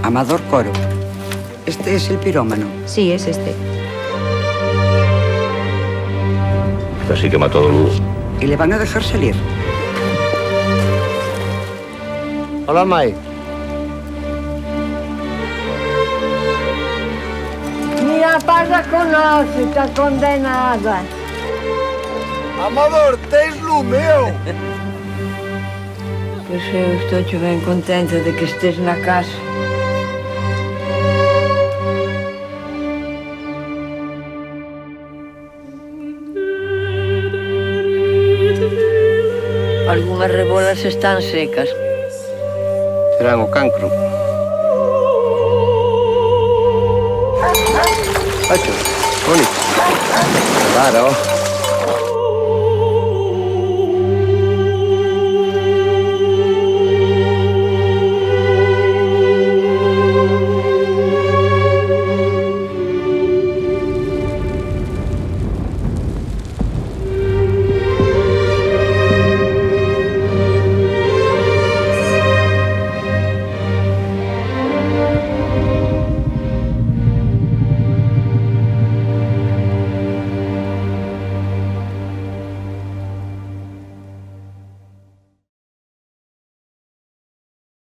Amador Coro. Este es el pirómano. Sí, es este. Así que mató a Lugo. ¿Y le van a dejar salir? Hola, Mai. Mira, parda conoce, está condenada. Amador, tens lumeo. Pois eu estou ben contenta de que estés na casa. Algunhas rebolas están secas. Serán o cancro. Acho, bonito. Claro.